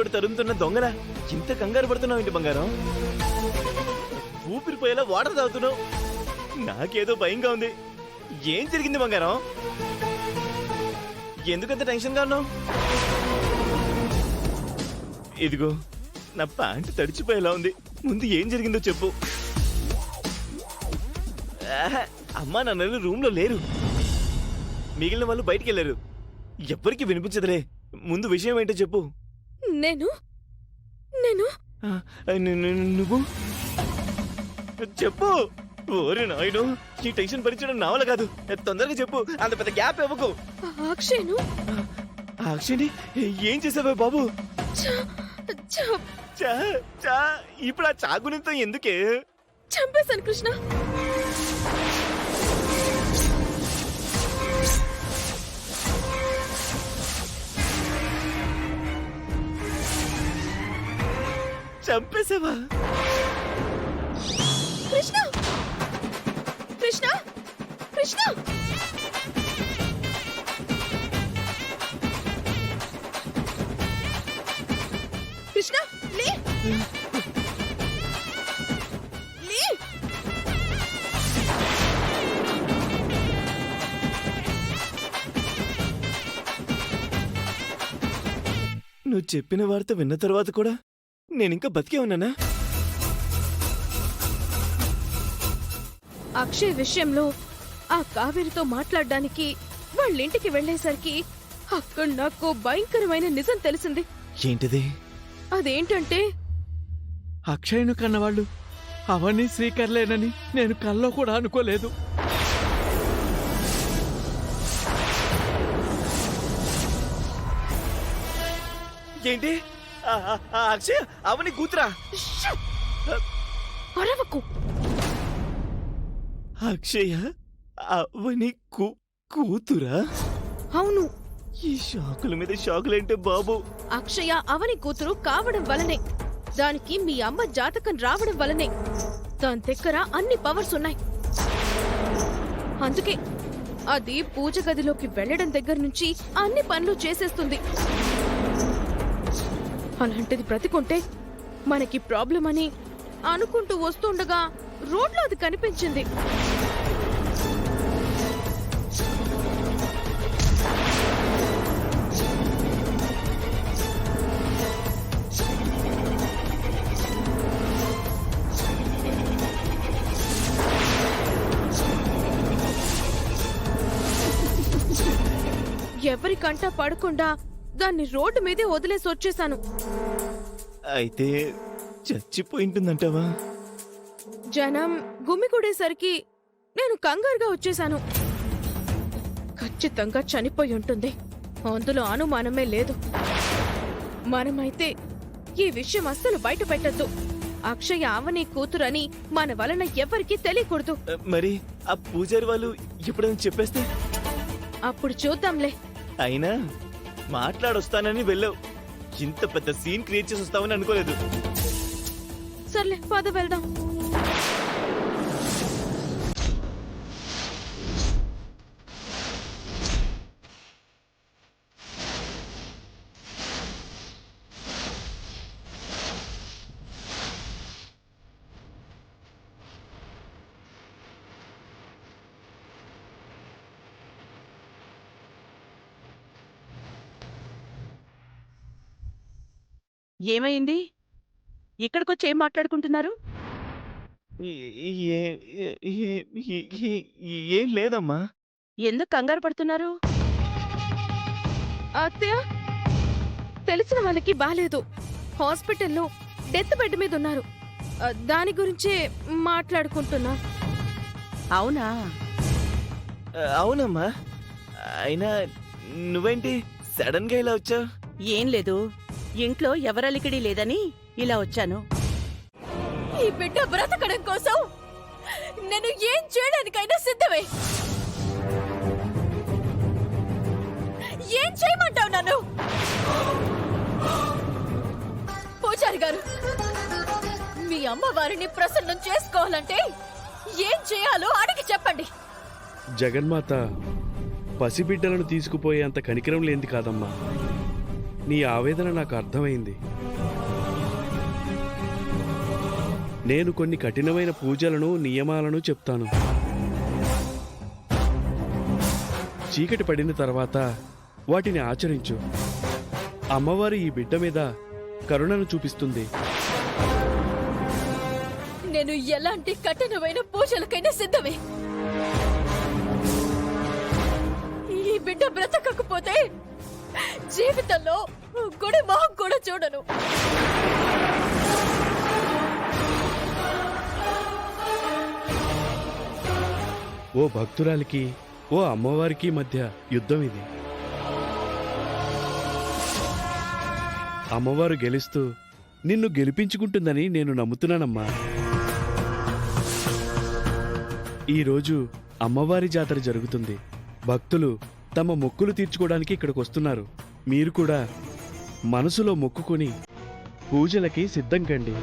వెంబడి తరుముతున్న దొంగలా ఇంత కంగారు పడుతున్నావు ఏంటి బంగారం? ఊపిరిపోయేలా వాటర్ తాగుతున్నావు. నాకేదో భయంగా ఉంది. ఏం జరిగింది బంగారం? ఎందుకంత టెన్షన్గా ఉన్నావు? ఇదిగో నా ప్యాంటు తడిచిపోయేలా ఉంది. ముందు ఏం జరిగిందో చెప్పు. అమ్మా నాన్నలు రూమ్లో లేరు. మిగిలిన వాళ్ళు బయటికి వెళ్ళారు. ఎవ్వరికి వినిపించదులే. ముందు విషయం ఏంటో చెప్పు. నేను నువ్వు చెప్పు. ఓరే నాయుడు, ఈ టెన్షన్ భరించడం నా వల్ల కాదు. తొందరగా చెప్పు. అంత పెద్ద గ్యాప్ ఇవ్వకు. అక్షయ్ను అక్షయ్ని ఏం చేసావే బాబు? ఇప్పుడు ఆ చాగునితో ఎందుకే? చంపేశాను కృష్ణ. చంపేసావా? కృష్ణ కృష్ణ కృష్ణ కృష్ణ లే లే. నువ్వు చెప్పిన వార్త విన్న తర్వాత కూడా నేనింకా బతికే ఉన్నానా? అక్షయ్ విషయంలో ఆ కావేరితో మాట్లాడడానికి వాళ్ళింటికి వెళ్లేసరికి అక్కడ నాకు భయంకరమైన నిజం తెలిసింది. ఏంటిది? అదేంటంటే అక్షయ్ను కన్నవాళ్ళు అవన్నీ శ్రీకర్లేనని నేను కల్లో కూడా అనుకోలేదు. ఏంటి? అక్షయ్ అవని కూతురా? అరవకు. అక్షయ అవని కూతురా? అవును. ఈ షాకుల మీద షాకులేంటే బాబు. అక్షయ అవని కూతురు కావడం వలనే, దానికి మీ అమ్మ జాతకం రావడం వలనే దాని దగ్గర అన్ని పవర్స్ ఉన్నాయి. అందుకే అది పూజ గదిలోకి వెళ్లడం దగ్గర నుంచి అన్ని పనులు చేసేస్తుంది. అలాంటిది బ్రతికుంటే మనకి ప్రాబ్లం అని అనుకుంటూ వస్తుండగా రోడ్లో అది కనిపించింది. ఎవరికంటా పడకుండా దాన్ని రోడ్డు మీదే వదిలేసి వచ్చేశాను. అయితే చచ్చిపోయింటుందంటావా? జనం గుమిగూడేసరికి నేను కంగారుగా వచ్చేశాను. ఖచ్చితంగా చనిపోయి ఉంటుంది, అందులో అనుమానమే లేదు. మనమైతే ఈ విషయం అస్సలు బయట పెట్టద్దు. అక్షయ అవని కూతురని మన వలన ఎవరికీ తెలియకూడదు. మరి ఆ పూజారి వాళ్ళు ఎప్పుడైనా చెప్పేస్తే? అప్పుడు చూద్దాంలే. అయినా మాట్లాడొస్తానని వెళ్ళావు. ఇంత పెద్ద సీన్ క్రియేట్ చేసి వస్తావని అనుకోలేదు. సర్లే పద వెళ్దాం. ఏమైంది? ఇక్కడికొచ్చి ఏం మాట్లాడుకుంటున్నారు? ఏం లేదమ్మా. ఎందుకు కంగారు పడుతున్నారు? అత్తయ్య, తెలిసిన వాళ్ళకి బాలేదు. హాస్పిటల్లో డెత్ బెడ్ మీద ఉన్నారు. దాని గురించే మాట్లాడుకుంటున్నా. అవునా? అవునమ్మా. అయినా నువ్వేంటి సడన్ గా ఇలా వచ్చావు? ఏం లేదు, ఇంట్లో ఎవరలికిడి లేదని ఇలా వచ్చాను. ఈ బిడ్డ బ్రతకడం కోసం నేను ఏం చేయడానికైనా సిద్ధమే. ఏం చేయమంటావు నన్ను? పూజారి గారు, మీ అమ్మవారిని ప్రసన్నం చేసుకోవాలంటే ఏం చేయాలో అడిగి చెప్పండి. జగన్మాత పసిబిడ్డలను తీసుకుపోయేంత కనికరం లేనిది కాదమ్మా. నీ ఆవేదన నాకు అర్థమైంది. నేను కొన్ని కఠినమైన పూజలను నియమాలను చెప్తాను. చీకటి పడిన తర్వాత వాటిని ఆచరించు. అమ్మవారు ఈ బిడ్డ మీద కరుణను చూపిస్తుంది. నేను ఎలాంటి కఠినమైన పూజలకైనా సిద్ధమే. ఈ బిడ్డ బ్రతకకపోతే జీవితంలో గుడి మొహం కూడా చూడను. ఓ భక్తురాలికి ఓ అమ్మవారికి మధ్య యుద్ధం ఇది. అమ్మవారు గెలుస్తూ నిన్ను గెలిపించుకుంటుందని నేను నమ్ముతున్నానమ్మా. ఈరోజు అమ్మవారి జాతర జరుగుతుంది. భక్తులు తమ మొక్కులు తీర్చుకోవడానికి ఇక్కడికి వస్తున్నారు. మీరు కూడా మనసులో మొక్కుకొని పూజలకి సిద్ధం కండి.